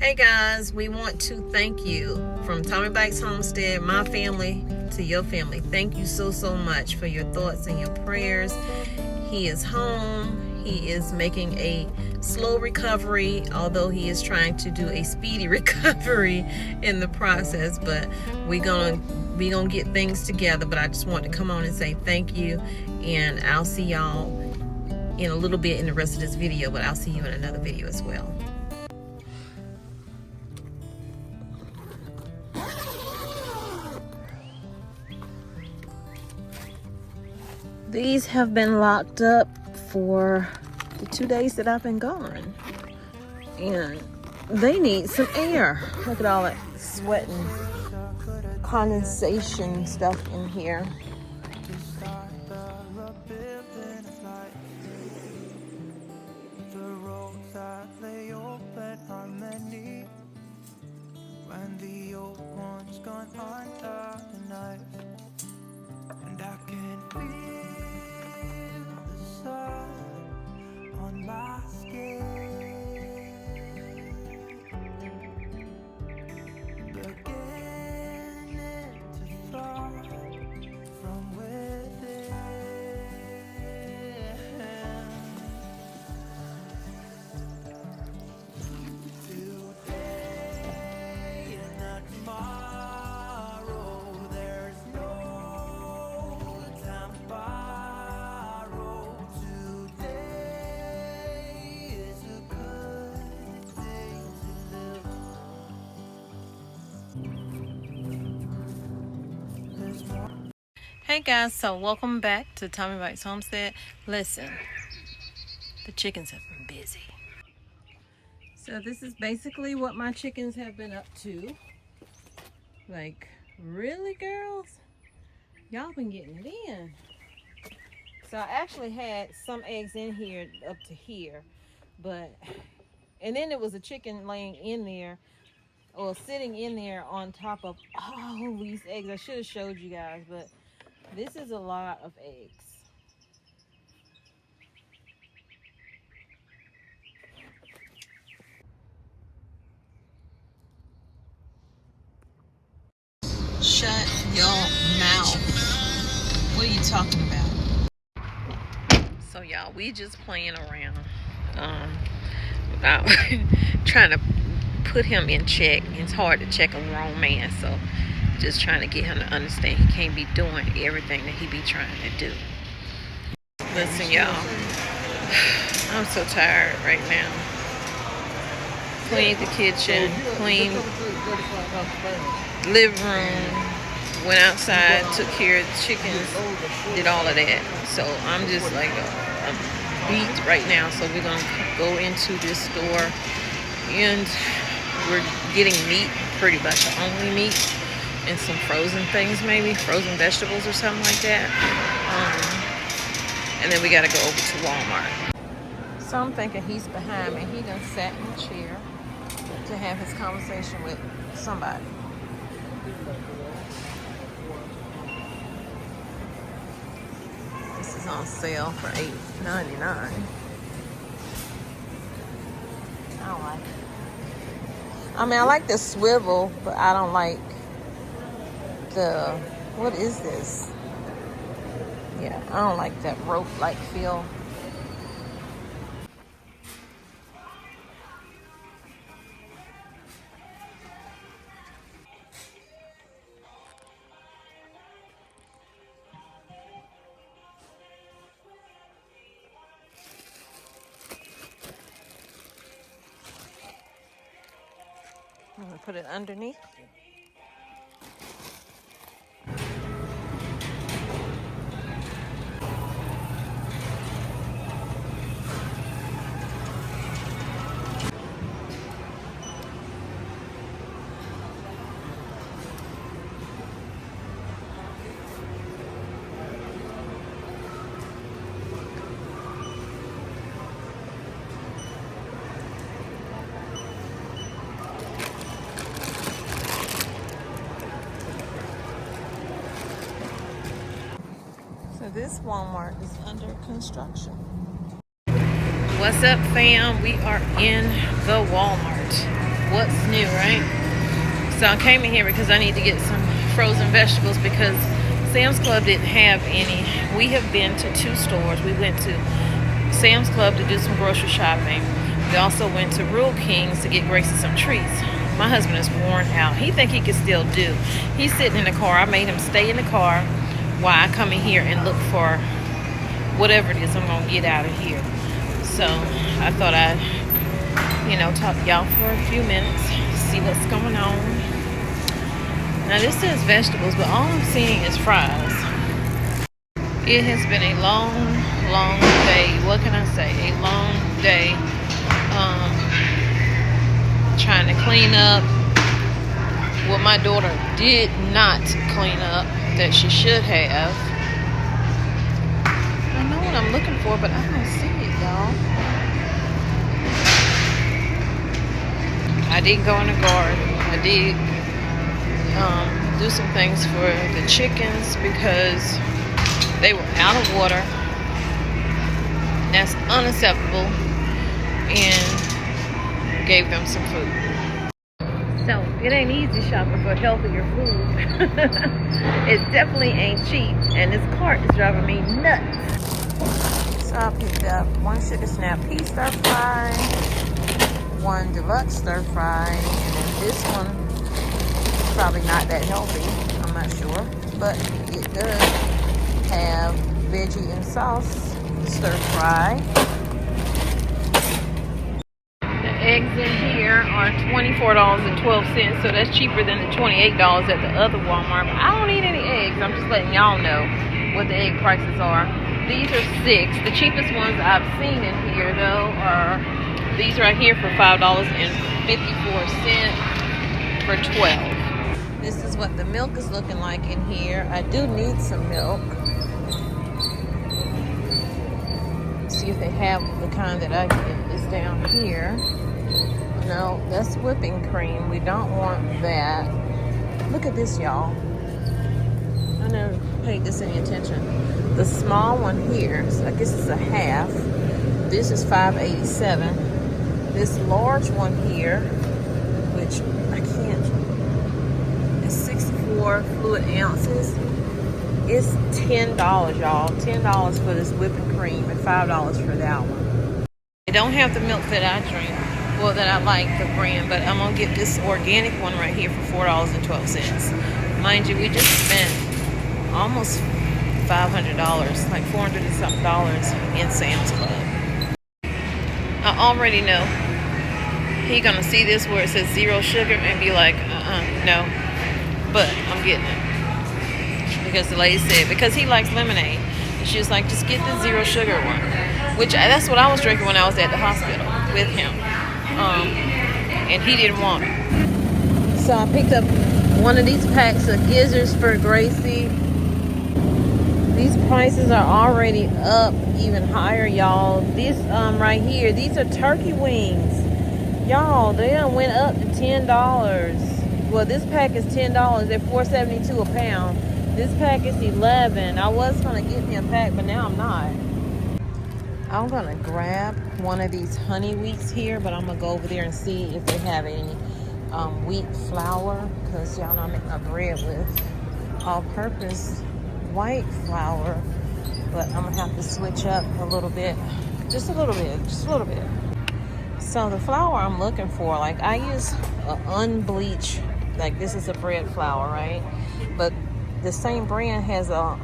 Hey guys, we want to thank you from TommyBites Homestead, my family to your family. Thank you so much for your thoughts and your prayers. He is home. He is making a slow recovery, although he is trying to do a speedy recovery in the process. But we're gonna get things together. But I just want to come on and say thank you, and I'll see y'all in a little bit in the rest of this video. But I'll see you in another video as well. These have been locked up for the 2 days that I've been gone. And they need some air. Look at all that sweat and condensation stuff in here. Hey guys, so welcome back to TommyBites Homestead. Listen, the chickens have been busy. So this is basically what my chickens have been up to. Like, really girls? Y'all been getting it in. So I actually had some eggs in here up to here, and then there was a chicken laying in there, or sitting in there on top of all these eggs. I should have showed you guys, but this is a lot of eggs. Shut your mouth. What are you talking about? So y'all, we just playing around. Trying to put him in check. It's hard to check a grown man, so just trying to get him to understand he can't be doing everything that he be trying to do. Listen, y'all, I'm so tired right now. Cleaned the kitchen, cleaned living room, went outside, took care of the chickens, did all of that. So I'm just like a beat right now. So we're gonna go into this store, and we're getting meat, pretty much the only meat, and some frozen things, maybe frozen vegetables or something like that. And then we got to go over to Walmart. So I'm thinking he's behind me. He done sat in the chair to have his conversation with somebody. This is on sale for $8.99. I don't like it. I mean, I like the swivel, but I don't like what is this? Yeah, I don't like that rope-like feel. I'm gonna put it underneath. This Walmart is under construction. What's up, fam? We are in the Walmart. what's new, right? So I came in here because I need to get some frozen vegetables because Sam's Club didn't have any. We have been to 2 stores. We went to Sam's Club to do some grocery shopping. We also went to Rural King's to get Gracie some treats. My husband is worn out. He think he can still do. He's sitting in the car. I made him stay in the car while I come in here and look for whatever it is I'm going to get out of here. So I thought I'd, talk to y'all for a few minutes, see what's going on. Now this says vegetables, but all I'm seeing is fries. It has been a long, long day. What can I say? A long day. Trying to clean up what my daughter did not clean up that she should have. I know what I'm looking for, but I don't see it, y'all. I did go in the garden. I did do some things for the chickens because they were out of water. That's unacceptable. And gave them some food. So it ain't easy shopping for healthier food. It definitely ain't cheap, and this cart is driving me nuts. So I picked up 1 sugar snap pea stir fry, 1 deluxe stir fry, and then this one is probably not that healthy, I'm not sure, but it does have veggie and sauce stir fry. Eggs in here are $24.12, so that's cheaper than the $28 at the other Walmart. But I don't need any eggs. I'm just letting y'all know what the egg prices are. These are $6. The cheapest ones I've seen in here, though, are these right here for $5.54 for 12. This is what the milk is looking like in here. I do need some milk. See if they have the kind that I get is down here. No, that's whipping cream. We don't want that. Look at this, y'all. I never paid this any attention. The small one here, so I guess it's a half. This is $5.87. This large one here, which I can't, it's 64 fluid ounces. It's $10, y'all. $10 for this whipping cream and $5 for that one. They don't have the milk that I drink. Well, that I like the brand, but I'm gonna get this organic one right here for $4.12. Mind you, we just spent almost $500, like $400 and something in Sam's Club. I already know he gonna see this where it says 0 sugar and be like, no. But I'm getting it because the lady said, because he likes lemonade. And she was like, just get the 0 sugar one, which that's what I was drinking when I was at the hospital with him. And he didn't want it. So I picked up one of these packs of gizzards for Gracie. These prices are already up even higher, y'all. This right here, these are turkey wings. Y'all, they done went up to $10. Well, this pack is $10. They're $4.72 a pound. This pack is $11. I was gonna get me a pack, but now I'm not. I'm gonna grab one of these honey wheats here, but I'm gonna go over there and see if they have any wheat flour, because y'all know I make my bread with all-purpose white flour, but I'm gonna have to switch up a little bit, just a little bit. So the flour I'm looking for, like I use unbleached, like this is a bread flour, right? But the same brand has a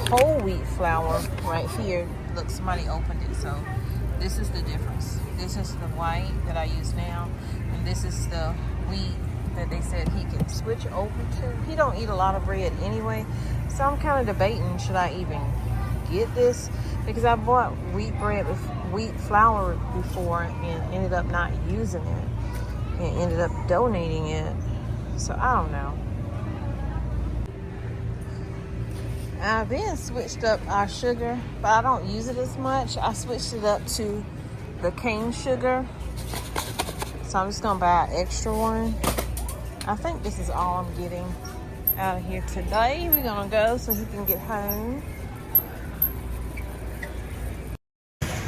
whole wheat flour right here. Look, somebody opened it, so this is the difference. This is the white that I use now, and this is the wheat that they said he can switch over to. He don't eat a lot of bread anyway, so I'm kind of debating, should I even get this? Because I bought wheat bread with wheat flour before and ended up not using it and ended up donating it, so I don't know. I've been switched up our sugar, but I don't use it as much. I switched it up to the cane sugar, so I'm just gonna buy an extra one. I think this is all I'm getting out of here today. We're gonna go so he can get home.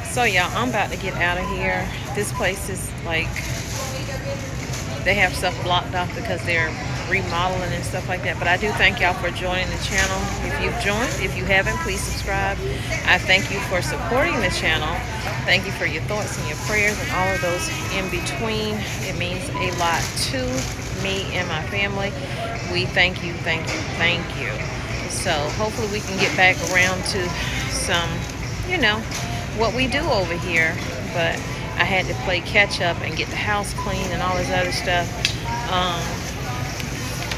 So y'all, I'm about to get out of here. This place is like, they have stuff blocked off because they're remodeling and stuff like that. But I do thank y'all for joining the channel. If you've joined, if you haven't, please subscribe. I thank you for supporting the channel. Thank you for your thoughts and your prayers and all of those in between. It means a lot to me and my family. We thank you, thank you, thank you. So hopefully we can get back around to some, you know, what we do over here. But I had to play catch up and get the house clean and all this other stuff.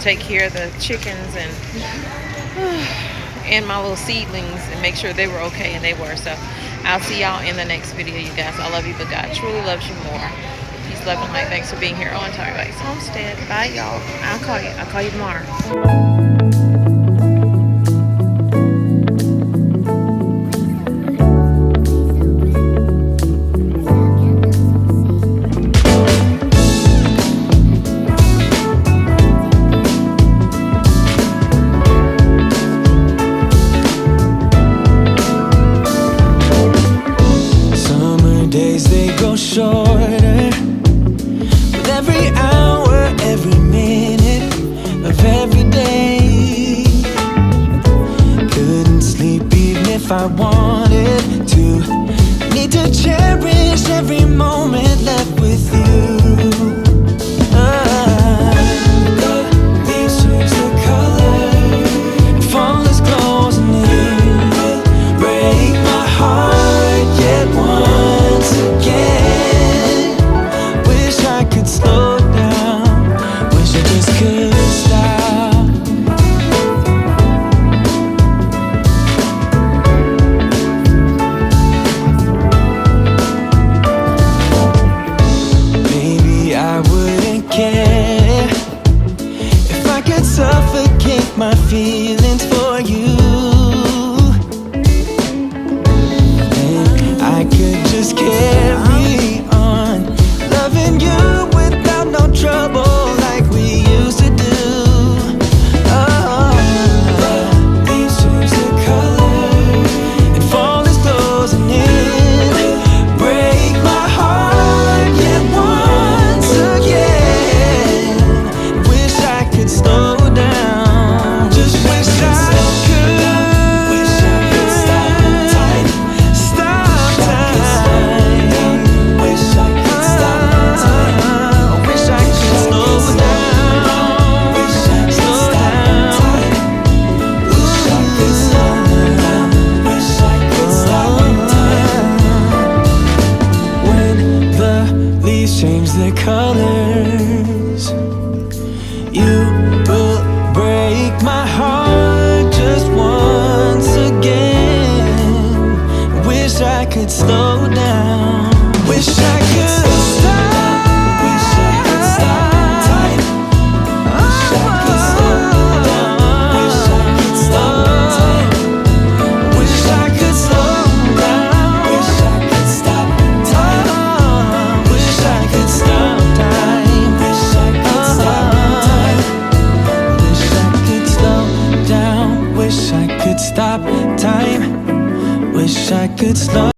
Take care of the chickens and my little seedlings and make sure they were okay, and they were. So I'll see y'all in the next video, you guys. I love you, but God truly loves you more. Peace, love, and light. Thanks for being here on TommyBites Homestead. Bye, y'all. I'll call you tomorrow. Shorter with every hour, every minute of every day. Couldn't sleep even if I wanted to. Need to cherish every moment left with you. The leaves change the color, fall is closing in, will break my heart yet once again. Slow down, wish I just could stop. Maybe I wouldn't care if I could suffocate my feelings for you, and I could just carry on loving you without no trouble like we used to do. Oh, leaves change the color and fall is closing in. Break my heart yet once again. Wish I could slow down. Just wish I could. Wish I could stop time. Stop time. Wish I could stop. Change their colors, you will break my heart just once again. Wish I could slow down. Wish I could stop. Wish I could stop time. Wish I could slow down. Wish I could stop time. Wish I could slow down. Wish I could stop time. Wish I could stop time. Wish I could stop time. Wish I could slow down. Wish I could stop time. Wish I could slow